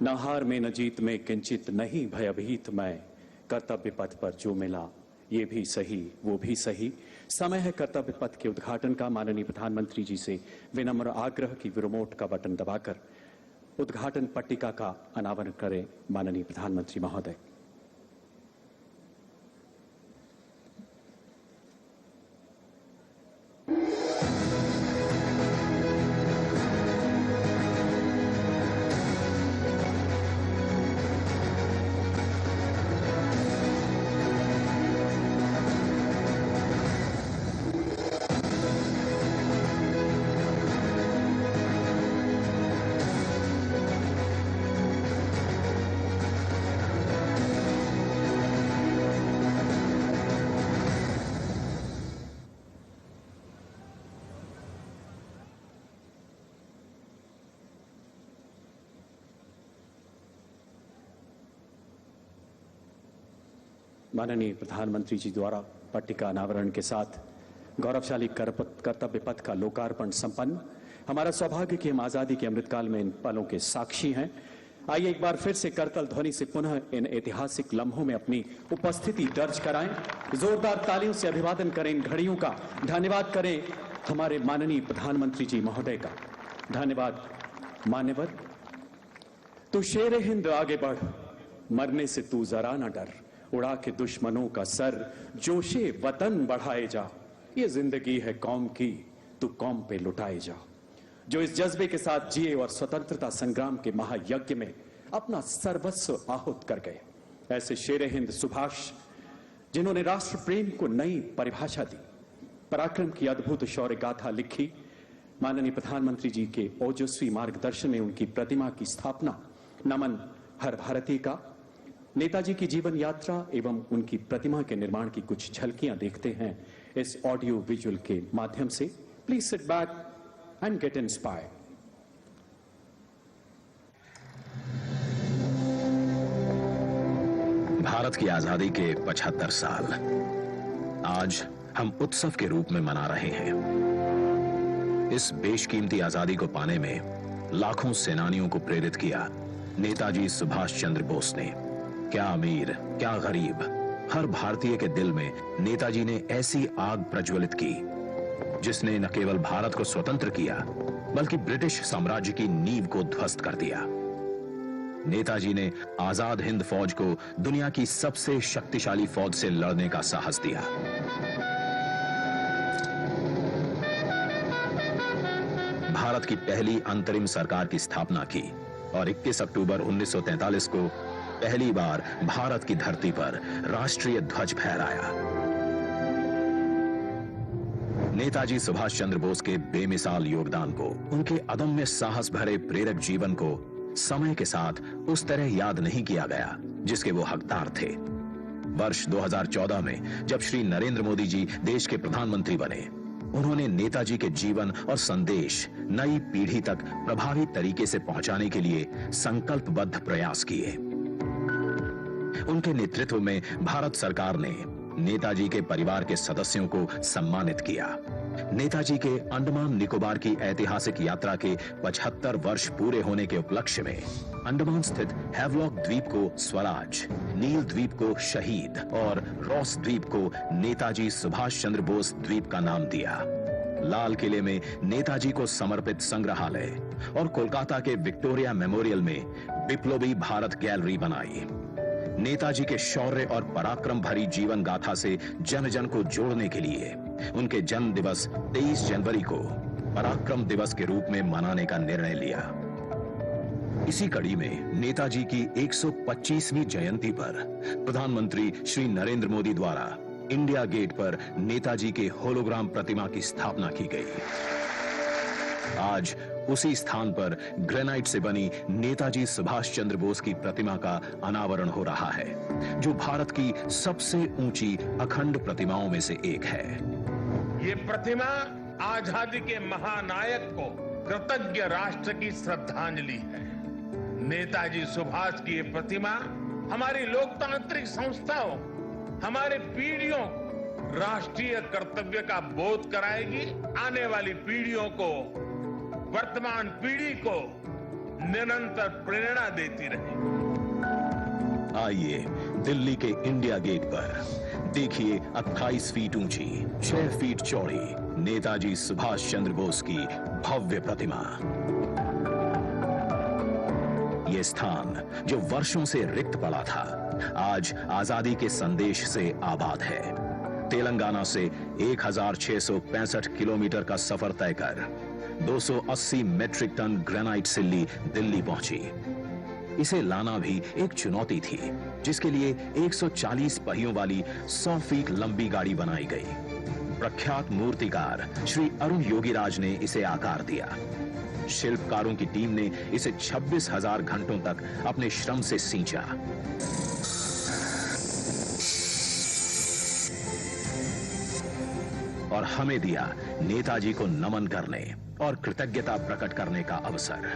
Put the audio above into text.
न हार में न जीत में किंचित नहीं भयभीत मैं, कर्तव्य पथ पर जो मिला ये भी सही वो भी सही। समय है कर्तव्य पथ के उद्घाटन का। माननीय प्रधानमंत्री जी से विनम्र आग्रह की रिमोट का बटन दबाकर उद्घाटन पट्टिका का अनावरण करें माननीय प्रधानमंत्री महोदय। माननीय प्रधानमंत्री जी द्वारा पट्टिका अनावरण के साथ गौरवशाली कर्तव्य पथ का लोकार्पण संपन्न। हमारा सौभाग्य कि हम आजादी के अमृतकाल में इन पलों के साक्षी हैं। आइए एक बार फिर से करतल ध्वनि से पुनः इन ऐतिहासिक लम्हों में अपनी उपस्थिति दर्ज कराएं। जोरदार तालियों से अभिवादन करें इन घड़ियों का। धन्यवाद करें हमारे माननीय प्रधानमंत्री जी महोदय का। धन्यवाद मान्यवर। तू शेर हिंद आगे बढ़, मरने से तू जरा न डर, उड़ा के दुश्मनों का सर, जोशे वतन बढ़ाए जा। ये जिंदगी है कौम की, तू कौम पे लुटाए जा। जो इस जज्बे के साथ जिए और स्वतंत्रता संग्राम के महायज्ञ में अपना सर्वस्व आहुत कर गए, ऐसे शेर हिंद सुभाष जिन्होंने राष्ट्र प्रेम को नई परिभाषा दी, पराक्रम की अद्भुत शौर्य गाथा लिखी। माननीय प्रधानमंत्री जी के ओजस्वी मार्गदर्शन में उनकी प्रतिमा की स्थापना। नमन हर भारतीय का। नेताजी की जीवन यात्रा एवं उनकी प्रतिमा के निर्माण की कुछ झलकियां देखते हैं इस ऑडियो विजुअल के माध्यम से। Please sit back and get inspired. Bharat की आजादी के 75 साल आज हम उत्सव के रूप में मना रहे हैं। इस बेशकीमती आजादी को पाने में लाखों सेनानियों को प्रेरित किया नेताजी सुभाष चंद्र बोस ने। क्या अमीर क्या गरीब, हर भारतीय के दिल में नेताजी ने ऐसी आग प्रज्वलित की जिसने न केवल भारत को स्वतंत्र किया बल्कि ब्रिटिश साम्राज्य की नींव को ध्वस्त कर दिया। नेताजी ने आजाद हिंद फौज को दुनिया की सबसे शक्तिशाली फौज से लड़ने का साहस दिया। भारत की पहली अंतरिम सरकार की स्थापना की और 21 अक्टूबर 1943 को पहली बार भारत की धरती पर राष्ट्रीय ध्वज फहराया। नेताजी सुभाष चंद्र बोस के बेमिसाल योगदान को, उनके अदम्य साहस भरे प्रेरक जीवन को समय के साथ उस तरह याद नहीं किया गया जिसके वो हकदार थे। वर्ष 2014 में जब श्री नरेंद्र मोदी जी देश के प्रधानमंत्री बने, उन्होंने नेताजी के जीवन और संदेश नई पीढ़ी तक प्रभावी तरीके से पहुंचाने के लिए संकल्पबद्ध प्रयास किए। उनके नेतृत्व में भारत सरकार ने नेताजी के परिवार के सदस्यों को सम्मानित किया। नेताजी के अंडमान निकोबार की ऐतिहासिक यात्रा के 75 वर्ष पूरे होने के उपलक्ष्य में अंडमान स्थित हैवलॉक द्वीप को स्वराज, नील द्वीप को शहीद और रॉस द्वीप को नेताजी सुभाष चंद्र बोस द्वीप का नाम दिया। लाल किले में नेताजी को समर्पित संग्रहालय और कोलकाता के विक्टोरिया मेमोरियल में विप्लवी भारत गैलरी बनाई। नेताजी के शौर्य और पराक्रम भरी जीवन गाथा से जन जन को जोड़ने के लिए उनके जन्म दिवस 23 जनवरी को पराक्रम दिवस के रूप में मनाने का निर्णय लिया। इसी कड़ी में नेताजी की 125वीं जयंती पर प्रधानमंत्री श्री नरेंद्र मोदी द्वारा इंडिया गेट पर नेताजी के होलोग्राम प्रतिमा की स्थापना की गई। आज उसी स्थान पर ग्रेनाइट से बनी नेताजी सुभाष चंद्र बोस की प्रतिमा का अनावरण हो रहा है, जो भारत की सबसे ऊंची अखंड प्रतिमाओं में से एक है। ये प्रतिमा आजादी के महानायक को कृतज्ञ राष्ट्र की श्रद्धांजलि है। नेताजी सुभाष की ये प्रतिमा हमारी लोकतांत्रिक संस्थाओं, हमारे पीढ़ियों को राष्ट्रीय कर्तव्य का बोध कराएगी। आने वाली पीढ़ियों को, वर्तमान पीढ़ी को निरंतर प्रेरणा देती रहेगी। आइए दिल्ली के इंडिया गेट पर देखिए 28 फीट ऊंची, 6 फीट चौड़ी नेताजी सुभाष चंद्र बोस की भव्य प्रतिमा। ये स्थान जो वर्षों से रिक्त पड़ा था, आज आजादी के संदेश से आबाद है। तेलंगाना से 1665 किलोमीटर का सफर तय कर 280 मेट्रिक टन ग्रेनाइट सिल्ली दिल्ली पहुंची। इसे लाना भी एक चुनौती थी, जिसके लिए 140 पहियों वाली 100 फीट लंबी गाड़ी बनाई गई। प्रख्यात मूर्तिकार श्री अरुण योगीराज ने इसे आकार दिया। शिल्पकारों की टीम ने इसे 26,000 घंटों तक अपने श्रम से सींचा। और हमें दिया नेताजी को नमन करने और कृतज्ञता प्रकट करने का अवसर।